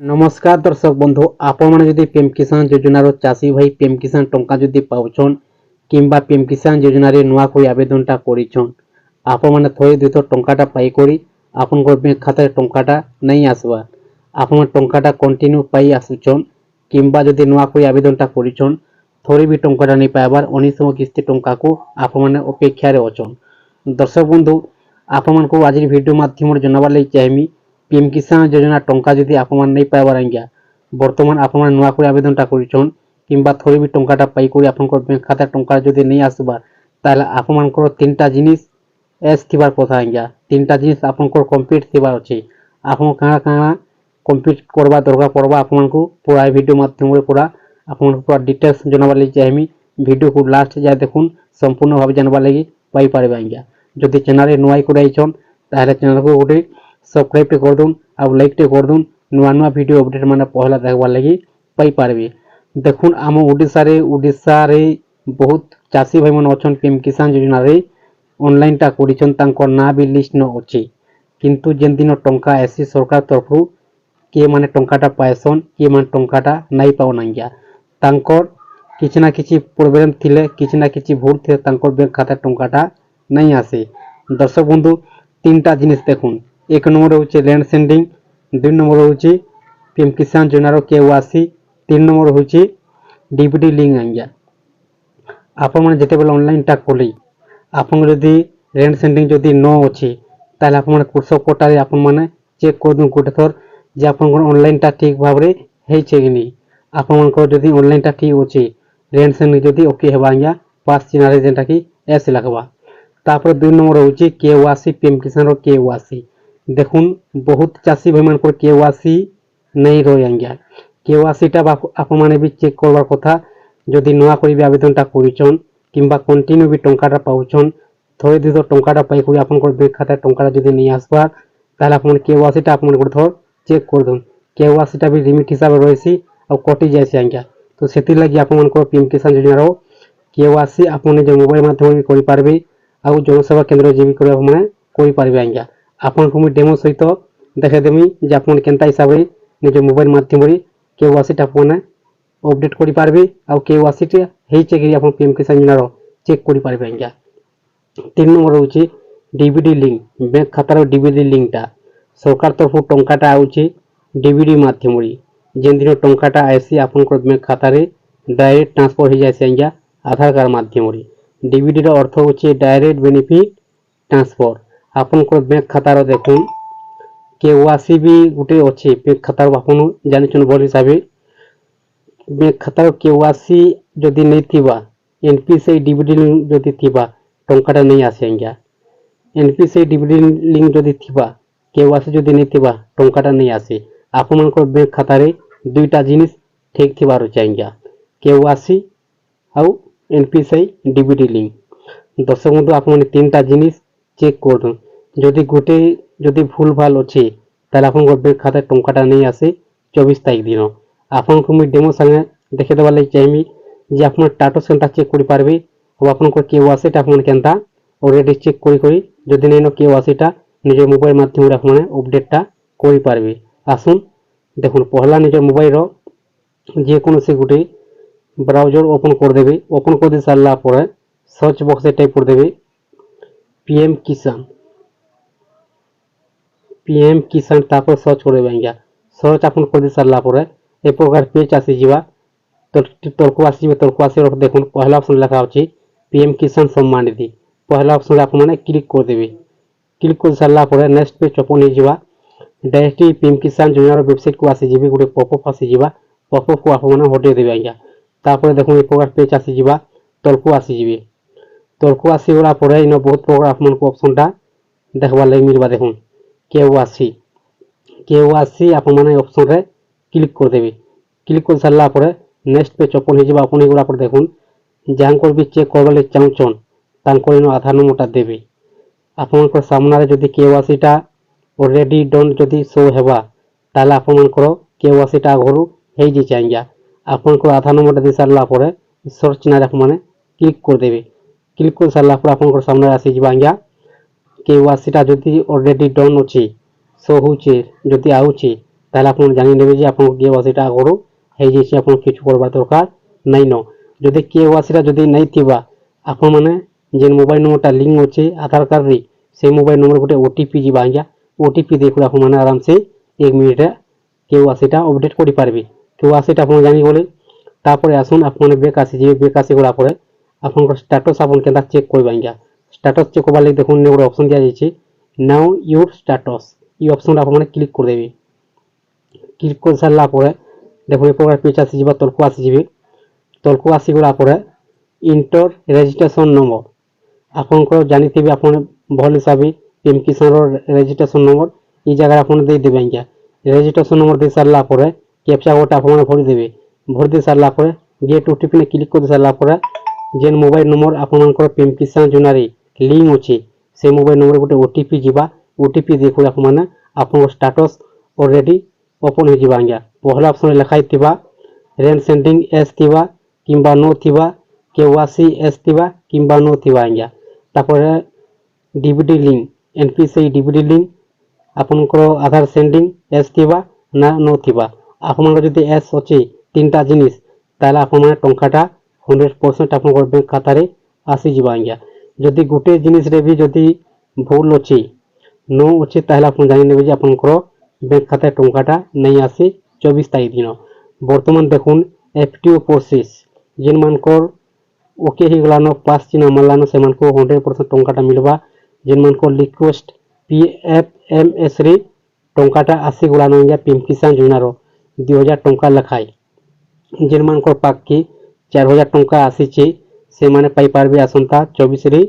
नमस्कार दर्शक बंधु आपण जदि पीएम किसान योजनार चाषी भाई पीएम किसान टंका जदि पाउछन किंबा पीएम किसान योजन नुआ कोई आवेदनटा करिछन आपण माने थोड़े दुई तो टंकाटा पाई करी आपण बैंक खाता टंकाटा नहीं आसवा आपण टंकाटा कंटिन्यू पाई आसुछन किंबा जदि नुआ कोई आवेदनटा करिछन थोड़ी भी टंकाटा नहीं पाइबार अनिश्चित किस्ती टंका को आपण माने अपेक्षा रे अछन। दर्शक बंधु आपण मानक आज वीडियो माध्यम जनाबार लगी चाहमी पीएम किसान योजना टंका जदि आप नहीं पाइबार आज्ञा बर्तमान आप नुआ कोई आवेदनटा करिछन किंबा थोड़ी भी टंकाटा पाई करी आपनकर बैंक खाता टंका जदि नहीं आसबार ताले आप मानकर तीनटा जिनिस एस थिबार कथा आज्ञा तीनटा जिनिस आपनकर कंप्लीट थिबार अछि आपन काना काना कंप्लीट करबा दरकार पड़बा आपनको पूरा वीडियो माध्यम रे पूरा आपन पूरा डिटेल्स जनाबार लगी चाहमी वीडियो को लास्ट जाय देखुन संपूर्ण भाव जानबार लगी पाई पारबे आज्ञा। जदि चैनल नुआई करे आइछन ताले चैनल को गोटे सब्सक्राइब कर दून और लाइक टे कर दून नुआ नुआ वीडियो अपडेट माने पहला देखबार लगी पाई पारबे। देखुन आम ओडिशा रे बहुत चाषी भाई मन अछन पीएम किसान योजना रे ऑनलाइन टा करिछन तांकर ना भी लिस्ट न अछि किंतु जेन दिन टंका एसी सरकार तरफ के माने टंकाटा पाएसन के माने टंकाटा नहीं पाउन आज्ञा तांकर किछि ना किछि प्रॉब्लम थिले किछि ना किछि भूल थिले तांकर बैंक खाता टंकाटा नहीं आसे। दर्शक बंधु तीनटा जिनिस देखुन एक नंबर होचे लैंड सेंडिंग दुई नंबर होचे पीएम किसान योजनार केवासी तीन नंबर होचे डीबीटी लिंक आज्ञा आपण माने जेते बेले ऑनलाइन टा खोली आपण जदी लैंड सेंडिंग जदी न अछि ताले आपण माने कृषक पोर्टल आपण माने चेक कर दु गोटे थर जे आपण ऑनलाइन टा ठीक भाव रे हे छै कि नहीं आपण को जदी ऑनलाइन टा ठीक अछि लैंड सेंडिंग जदी ओके हेबा आज्ञा पास चिन्ह रे जेंटा कि एस लगवा तापर दुई नंबर होची केवासी पीएम किसान रो केवासी देखुन बहुत चाषी भाई मानकर केवासी नहीं रही आज्ञा केवासीटा आप माने भी चेक करबार कथा जदि नुआ करी भी आवेदनटा करिछन किंबा कंटिन्यू भी टंकाटा पाउछन थोड़े दिन तो टंकाटा पाई करी आपनकर बैंक खाता टंकाटा जदि नहीं आसबार ताले आपन केवासीटा आपन गोटे थोर चेक कर दन केवासीटा भी लिमिट हिसाब रे रहसी और कटि जायसी आज्ञा तो सेति लागि आपनकर पीएम किसान योजना रो केवासी आपन जे मोबाइल माध्यम भी करि पारबे आ जनसेवा केंद्र जीवी करबा माने करि पारबे आज्ञा आपन को डेमो सहित देखा देमी जे आपन केनता हिसाब रे निज मोबाइल माध्यम रे केवासी आपने अपडेट करि पारबे आ केवासी हे चेक आपन पीएम किसान योजना रो चेक करि पारबे आज्ञा। तीन नंबर होची डीबीडी लिंक बैंक खाता रो डीबीडी लिंकटा सरकार तरफ टंकाटा आउची डीबीडी माध्यम रे जेन दिन टंकाटा आसी आपन को बैंक खाता रे डायरेक्ट ट्रांसफर हो जायसी आज्ञा आधार कार्ड माध्यम रे डीबीडी रो अर्थ होची डायरेक्ट बेनिफिट ट्रांसफर आपन को बैंक खाता रो देखुन केवासी भी गुटे अछि बैंक खाता रो आपन जानिछन बोल हिसाबे बैंक खाता रो केवासी जदी नहीं थिबा एनपीसी डीबीडी लिंक जदी थिबा टंकाटा नहीं आसे आज्ञा एनपीसी डीबीडी लिंक जदी थिबा केवासी जदी नहीं थिबा टंकाटा नहीं आसे आपन को बैंक खाता रे दुईटा जिनिस ठीक थिबार चाहिए केवासी आउ एनपीसी डीबीडी लिंक। दर्शक बंधु आप तीनटा जिनिस चेक कर जदि गोटे जदि भूल भाल अच्छे ताले आपन बैंक खाता टंकाटा नहीं आसे 24 तारीख दिन आपन को डेमो संगे देखे देबार लागि चाहिए जे आपन स्टेटस केनता चेक करि पारबे और आपन को केवासी टा आपन केनता ऑलरेडी चेक करी जदि नहीं न केवासी टा निज मोबाइल माध्यम रे आपन अपडेट टा करि पारबे। आसुन देखुन पहला निज मोबाइल रो जे कोनोसी गुटे ब्राउजर ओपन कर देबे ओपन कर दे सारला परे सर्च बॉक्स रे टाइप कर देबे पीएम किसान तापर सर्च करबे आज्ञा सर्च आपन कर दे सारला परे ए प्रकार पेज आसी जिवा तो तलको आसी रख देखुन पहला ऑप्शन लिखा होची पीएम किसान सम्मान निधि पहला ऑप्शन रे आपन क्लिक कर देबे क्लिक कर सारला परे नेक्स्ट पेज ओपन हो जिवा डायरेक्ट पीएम किसान योजना वेबसाइट को आसी जिबे गुटे पॉपअप आसी जिवा पॉपअप को आपन हटे देबे आज्ञा तापर देखुन ए प्रकार पेज आसी जिवा तलको आसी जिबे तलको आसी गला परे इन बहुत प्रकार आपन को ऑप्शन टा देखबा लागि मिलबा देखुन केवासी आपन माने ऑप्शन रे क्लिक कर देबे क्लिक कर सारला परे नेक्स्ट पेज ओपन हो जिबा आपन एगुला पर देखुन जांकर भी चेक करबा ले चाहछन तांकर इन आधार नंबरटा देबे आपन को सामना रे जदी केवासी टा ऑलरेडी डन जदी शो हेबा ताले आपन को केवासी टा घरु हे जे चाहिए आपन को आधार नंबर दे सारला परे सर्च ना रख माने क्लिक कर देबे क्लिक कर सारला परे आपन को सामने आसी जिबा आज्ञा केवासी टा जदी ऑलरेडी डन अछि शो होचे जदी आउची তাহলে ଆପଣ ଜାଣିନେବେ ଯେ ଆପଣଙ୍କ KYCଟା ଆଗରୁ ହେଇଯାଇଛି, ଆପଣ କିଛି କରିବା ଦରକାର ନାଇଁନ। ଯଦି KYCଟା ଯଦି ନାଇଁ ଥିବା ଆପଣମାନେ ଯେନ୍ ମୋବାଇଲ ନମ୍ବରଟା ଲିଙ୍କ ଅଛି ଆଧାର କାର୍ଡରେ সেই মোবাইল নম্বর গোটে ওটিপি যা আজ্ঞা ওটিপি দিয়ে আপনার আরামসে 1 মিনিটে KYCটা আপডেট করে পারবে। KYCটা আপনার জানিগলে তারপরে আসুন আপনার বেক আসিଯିବେ। বেক আসিগলা পরে আপনার স্ট্যাটস আপনার কেনতা চেক করবে আজ্ঞা। স্ট্যাটস চেক করবার লাগে দেখুন গোটে অপশন দিয়া যাইছে নাও ইউর স্ট্যাটস, এই অপশনটা আপনার ক্লিক করে দেবে। ক্লিক করে সারলা পরে দেখুন এই প্রকার পেজ আসিଯିବ, তলকু আসিଯିবে। তলকু আসিগলা পরে ইন্টর রেজিস্ট্রেশন নম্বর আপনার জানিথিবে আপনার ভাল হিসাবে পিএম কিষান রেজিস্ট্রেশন নম্বর এই জায়গায় আপনার দিয়ে দেবে আজ্ঞা। রেজিস্ট্রেশন নম্বর দিয়ে সারলা পরে ক্যাপচা কোডটা আপনার ভরি দেবে। ভরি দিয়ে সারলা পরে গেট ওটিপি ক্লিক করে সারলা পরে যেন মোবাইল নম্বর আপনার পিএম কিষান যোজনারে লিঙ্ক আছে সেই মোবাইল নম্বর গোটে ওটিপি যা ওটিপি দিয়ে আপনার আপনার স্ট্যাটস অলরেডি ওপন হয়ে যাব আজ্ঞা। পহলা অপশন লেখাই থিবা রেন্ট সেন্ডিং এস থিবা কিংবা নো থিবা, KYC এস থিবা কিংবা নো থিবা আজ্ঞা। তারপরে DVD link NPC DVD link আপনার আধার সেন্ডিং এস থিবা না নো থিবা। আপনার যদি এস আছে তিনটা জিনিস তাহলে আপনার টঙ্কাটা 100% আপনার ব্যাঙ্ক খাতারে আসিଯିବ আজ্ঞা। যদি গোটে জিনিসরে भी যদি ভুল আছে নো আছে তাহলে আপনি জানি নেবে যে আপনার ব্যাঙ্ক খাতায় টঙ্কাটা নাই আসে 24 তারিখ দিন। বর্তমান দেখুন FTO প্রসেস যেন মানকর ওকে হয়েগলান পাস চিহ্ন মারলান সে 100% টঙ্কাটা মিলবা। যেন মানকর রিকোয়েস্ট PFMS রে টঙ্কাটা আসিগলান আজ্ঞা পিএম কিষান যোজনার 2000 টঙ্কা লেখায়। যেন মানকর পাখি 4000 টঙ্কা আসিছে সে মানে পাই পারবে আসন্তা 24 রে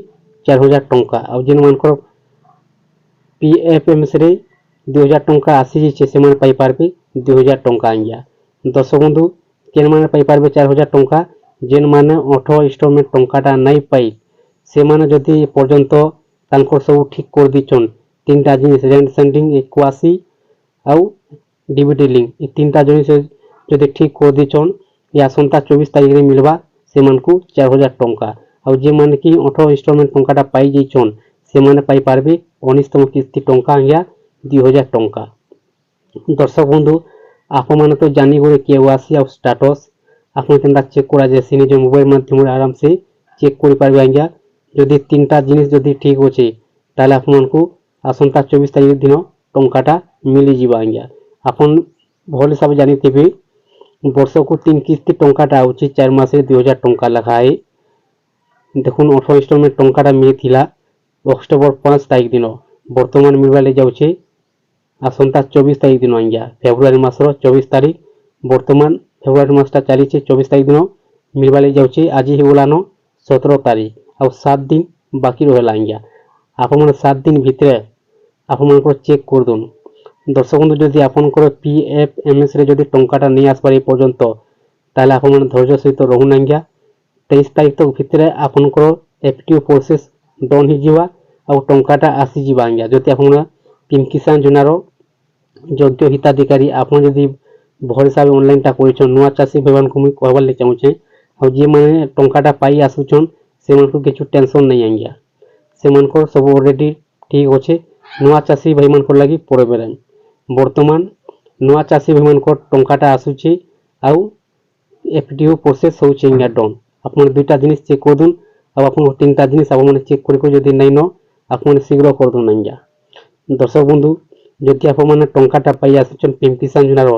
4000 টঙ্কা। আর যেন মানকর PFMS রে 2000 টঙ্কা আসিছে সে মানে পাই পারবে 2000 টঙ্কা আজ্ঞা। দর্শক বন্ধু কেন মানে পাই পারবে 4000 টঙ্কা যেন মানে 18 ইনস্টলমেন্ট টঙ্কাটা নাই পাই সে মানে যদি পর্যন্ত তাঙ্কর সব ঠিক করে দিছন তিনটা জিনিস রেন্ট সেন্ডিং KYC আউ ডিভিডি লিঙ্ক এই তিনটা জিনিস যদি ঠিক করে দিছন এই আসন্তা 24 তারিখে মিলবা সেমানকু 4000 টঙ্কা। আর যে মানে কি 18 ইনস্টলমেন্ট টঙ্কাটা পাই যাইছন সে মানে পাই পারবে 19তম কিস্তি টঙ্কা আজ্ঞা 2000 টঙ্কা। দর্শক বন্ধু আপনার তো জানি গলে KYC আর স্ট্যাটস আপনার কেনতা চেক করা যায় সে নিজ মোবাইল মাধ্যমে আরামসে চেক করে পারবে আজ্ঞা। যদি তিনটা জিনিস যদি ঠিক আছে তাহলে আপনার আসন্তা 24 তারিখ দিন টঙ্কাটা মিলিଯିବ আজ্ঞা। আপন ভাল হিসাবে জানিথিবে বর্ষকু 3 কিস্তি টঙ্কাটা আউছি 4 মাসে 2000 টঙ্কা লেখায়। দেখুন 18 ইনস্টলমেন্ট টঙ্কাটা মিলিথিলা অক্টোবর 5 তারিখ দিন, বর্তমান মিলবালে যাচ্ছে আসন্তা 24 তারিখ দিন আজ্ঞা। ফেব্রুয়ারি মাসর 24 তারিখ বর্তমান ফেব্রুয়ারি মাসটা চালিছে 24 তারিখ দিন মিলবালে যাচ্ছে। আজি হয়েগলান 17 তারিখ আর 7 দিন বাকি রহলা আজ্ঞা। আপনার 7 দিন ভিতরে আপনার চেক করে দিন। দর্শক বন্ধু যদি আপনার PFMS রে যদি টঙ্কাটা নিয়ে আসবার এই পর্যন্ত তাহলে আপনার ধৈর্য সহিত রহুন আজ্ঞা। 23 তারিখ তক ভিতরে আপনার FTO প্রসেস ডন হয়ে যাওয়া আর টঙ্কাটা আসিଯିବ আজ্ঞা। যদি আপনার পিএম কিষান যোজনার যোগ্য হিতাধিকারী আপনার যদি ভাল হিসাবে অনলাইনটা করছেন নূয়া চাষী ভাইমানকু মুই কহবার লাগি চাহুছে আর যে মানে টঙ্কাটা পাই আসুছন সেমানকু কিছু টেনশন নাই আজ্ঞা। সেমানকর সব অলরেডি ঠিক আছে। নূয়া চাষী ভাইমানকর লাগি পড়বে না। বর্তমান নূয়া চাষী ভাইমানকর টঙ্কাটা আসুছে আউ FTO প্রসেস হচ্ছে আজ্ঞা ডন। আপনার দুইটা জিনিস চেক করে দিন আর আপনার তিনটা জিনিস আপনার চেক করে যদি নাই ন আপনার শীঘ্র করে দিন আজ্ঞা। দর্শক বন্ধু যদি আপনার টঙ্কাটা পাই আসুছন পিএম কিষান যোজনার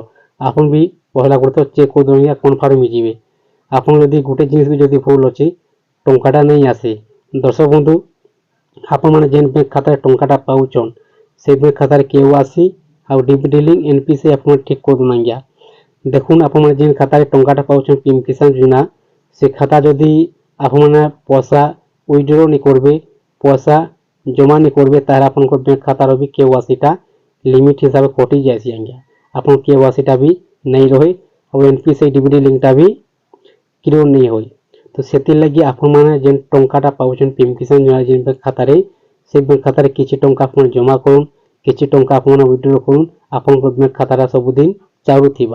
আপন বি পহলা করে চেক করে দিন আজ্ঞা কনফার্ম হয়ে যাবে। আপনার যদি গোটে জিনিস বি যদি ভুল আছে টঙ্কাটা নাই আসে দর্শক বন্ধু আপনার যে ব্যাঙ্ক খাতায় টঙ্কাটা পাউছন সেই ব্যাঙ্ক খাতার KYC আর ডিভিডি লিঙ্ক NPC আপনার ঠিক করে দিন আজ্ঞা। দেখুন আপনার যে খাতায় টঙ্কাটা পাউছন পিএম কিষান যোজনা সে খাতা যদি আপনার পয়সা উইথড্র নি করবে পয়সা জমা নি করবে তাহলে আপনার ব্যাঙ্ক খাতার भी KYCটা লিমিট হিসাবে কটি যাইছি আজ্ঞা। আপনার KYCটা भी नहीं रहे और NPC डिविडी लिंकटा भी क्लियर नहीं होई। तो सेतिर लगी आपन जे टंकाटा पाउछन पीएम किसान योजना जे बैंक खातारे से बैंक खातारे किछि टंका आपन जमा करुन किछि टंका आपन विथड्र करुन आपन बैंक खातारा सबुदिन चालू थिबा।